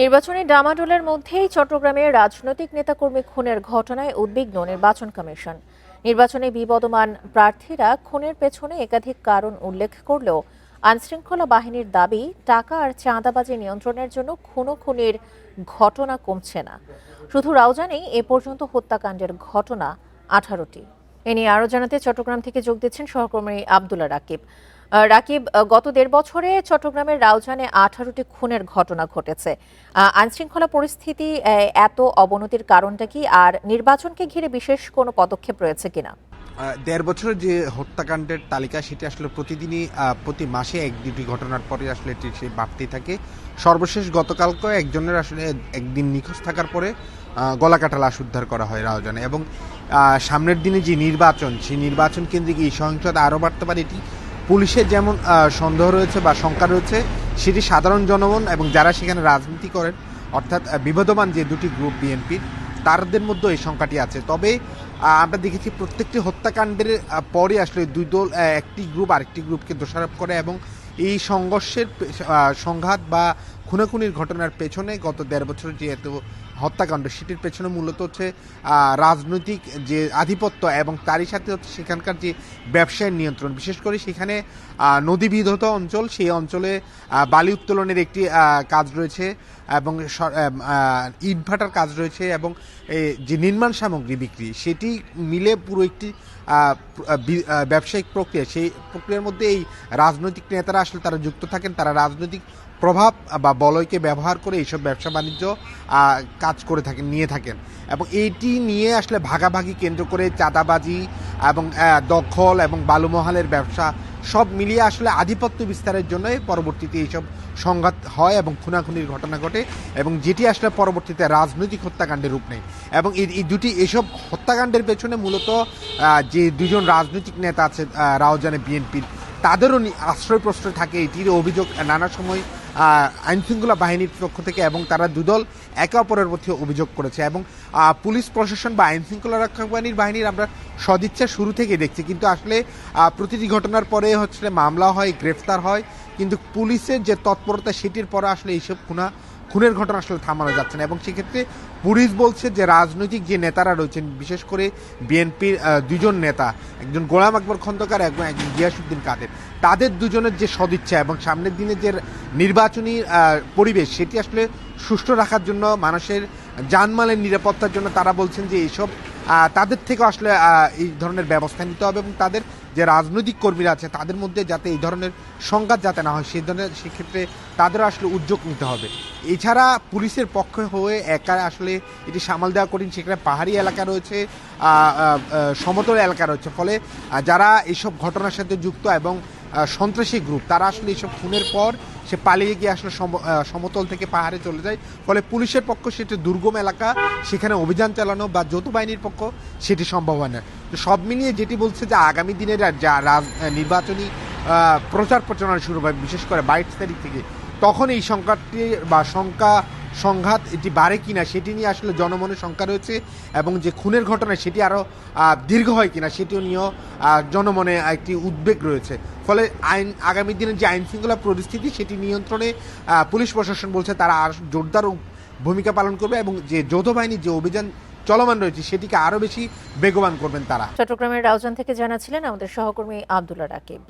নির্বাচনী ডামাডোলের মধ্যেই চট্টগ্রামে রাজনৈতিক নেতাকর্মী খুনের ঘটনায় উদ্বিগ্ন নির্বাচন কমিশন। নির্বাচনে বিবদমান প্রার্থীরা খুনের পেছনে একাধিক কারণ উল্লেখ করলেও আইনশৃঙ্খলা বাহিনীর দাবি, টাকা আর চাঁদাবাজি নিয়ন্ত্রণের জন্য খুনোখুনির ঘটনা কমছে না। শুধু রাউজানেই এ পর্যন্ত হত্যাকাণ্ডের ঘটনা 18টি। এ নিয়ে আরও জানাতে চট্টগ্রাম থেকে যোগ দিচ্ছেন সহকর্মী আব্দুল্লাহ রাকিব। রাকিব, গত ১.৫ বছরে চট্টগ্রামের রাউজানে 18টি খুনের ঘটনা ঘটেছে। আইনশৃঙ্খলা পরিস্থিতি এত অবনতির কারণটা কি, আর নির্বাচনকে ঘিরে বিশেষ কোনো পদক্ষেপ রয়েছে কিনা? ১.৫ বছরের যে হত্যাকাণ্ডের তালিকা সেটি আসলে প্রতিদিনই প্রতি মাসে এক দুটি ঘটনার পরে আসলে এটি সে বাড়তেই থাকে। সর্বশেষ গতকালকে একজনের আসলে একদিন নিখোঁজ থাকার পরে গলাকাটা লাশ উদ্ধার করা হয় রাউজানে। এবং সামনের দিনে যে নির্বাচন, সেই নির্বাচন কেন্দ্রিক এই সহিংসতা আরও বাড়তে পারে, এটি পুলিশের যেমন সন্দেহ রয়েছে বা শঙ্কা রয়েছে, সেটি সাধারণ জনগণ এবং যারা সেখানে রাজনীতি করেন, অর্থাৎ বিবদমান যে দুটি গ্রুপ বিএনপির, তাদের মধ্যে এই সংখ্যাটি আছে। তবে আমরা দেখেছি প্রত্যেকটি হত্যাকাণ্ডের পরে আসলে দুই দল, একটি গ্রুপ আরেকটি গ্রুপকে দোষারোপ করে এবং এই সংঘর্ষের সংঘাত বা খুনাখুনির ঘটনার পেছনে গত ১.৫ বছরের যে এত হত্যাকাণ্ড, সেটির পেছনে মূলত হচ্ছে রাজনৈতিক যে আধিপত্য এবং তারই সাথে হচ্ছে সেখানকার যে ব্যবসায়ের নিয়ন্ত্রণ। বিশেষ করে সেখানে নদীবিধৌত অঞ্চল, সেই অঞ্চলে বালি উত্তোলনের একটি কাজ রয়েছে এবং ইটভাটার কাজ রয়েছে এবং যে নির্মাণ সামগ্রী বিক্রি, সেটি মিলে পুরো একটি ব্যবসায়িক প্রক্রিয়া। সেই প্রক্রিয়ার মধ্যে এই রাজনৈতিক নেতারা আসলে তারা যুক্ত থাকেন, তারা রাজনৈতিক প্রভাব বা বলয়কে ব্যবহার করে এইসব ব্যবসা বাণিজ্য কাজ করে থাকেন, নিয়ে থাকেন। এবং এইটি নিয়ে আসলে ভাগাভাগি কেন্দ্র করে চাঁদাবাজি এবং দখল এবং বালুমহালের ব্যবসা সব মিলিয়ে আসলে আধিপত্য বিস্তারের জন্য পরবর্তীতে এইসব সংঘাত হয় এবং খুনাখুনির ঘটনা ঘটে, এবং যেটি আসলে পরবর্তীতে রাজনৈতিক হত্যাকাণ্ডের রূপ নেয়। এবং এই দুটি এসব হত্যাকাণ্ডের পেছনে মূলত যে দুজন রাজনৈতিক নেতা আছে রাউজানে বিএনপির, তাদেরও আশ্রয় প্রশ্রয় থাকে। এটির অভিযোগ নানা সময় আইনশৃঙ্খলা বাহিনীর পক্ষ থেকে, এবং তারা দুদল একে অপরের মধ্যে অভিযোগ করেছে। এবং পুলিশ প্রশাসন বা আইনশৃঙ্খলা রক্ষা বাহিনীর আমরা সদিচ্ছা শুরু থেকে দেখছি, কিন্তু আসলে প্রতিটি ঘটনার পরে হচ্ছে মামলা হয়, গ্রেফতার হয়, কিন্তু পুলিশের যে তৎপরতা সেটির পরে আসলে এইসব খুনের ঘটনা আসলে থামানো যাচ্ছে না। এবং সেক্ষেত্রে পুলিশ বলছে যে রাজনৈতিক যে নেতারা রয়েছেন, বিশেষ করে বিএনপির দুজন নেতা, একজন গোলাম আকবর খন্দকার এবং একজন গিয়াসউদ্দিন কাদের, তাদের দুজনের যে সদিচ্ছা এবং সামনের দিনে যে নির্বাচনী পরিবেশ, সেটি আসলে সুষ্ঠু রাখার জন্য, মানুষের জানমালের নিরাপত্তার জন্য তারা বলছেন যে এইসব তাদের থেকে আসলে এই ধরনের ব্যবস্থা নিতে হবে, এবং তাদের যে রাজনৈতিক কর্মীরা আছে তাদের মধ্যে যাতে এই ধরনের সংঘাত যাতে না হয়, সেই ধরনের সেক্ষেত্রে তাদেরও আসলে উদ্যোগ নিতে হবে। এছাড়া পুলিশের পক্ষে হয়ে একা আসলে এটি সামাল দেওয়া কঠিন। সেখানে পাহাড়ি এলাকা রয়েছে, সমতল এলাকা রয়েছে, ফলে যারা এইসব ঘটনার সাথে যুক্ত এবং সন্ত্রাসী গ্রুপ, তারা আসলে এইসব খুনের পর সে পালিয়ে গিয়ে আসলে সমতল থেকে পাহাড়ে চলে যায়। ফলে পুলিশের পক্ষ সেটি দুর্গম এলাকা, সেখানে অভিযান চালানো বা যৌথ বাহিনীর পক্ষ সেটি সম্ভব হয় না। তো সব মিলিয়ে যেটি বলছে যে আগামী দিনের যা নির্বাচনী প্রচার প্রচারণা শুরু হয়, বিশেষ করে 22 তারিখ থেকে, তখন এই সংঘাতটি বা সংঘাত এটি বাড়ে কিনা সেটি নিয়ে আসলে জনমনে শঙ্কা রয়েছে, এবং যে খুনের ঘটনা সেটি আরও দীর্ঘ হয় কিনা সেটিও নিয়েও জনমনে একটি উদ্বেগ রয়েছে। ফলে আগামী দিনের যে আইন শৃঙ্খলা পরিস্থিতি, সেটি নিয়ন্ত্রণে পুলিশ প্রশাসন বলছে তারা আর জোরদার ভূমিকা পালন করবে, এবং যে যৌথ বাহিনীর যে অভিযান চলমান রয়েছে সেটিকে আরও বেশি বেগবান করবেন তারা। চট্টগ্রামের রাউজান থেকে জানাচ্ছিলেন আমাদের সহকর্মী আব্দুল্লাহ রাকিব।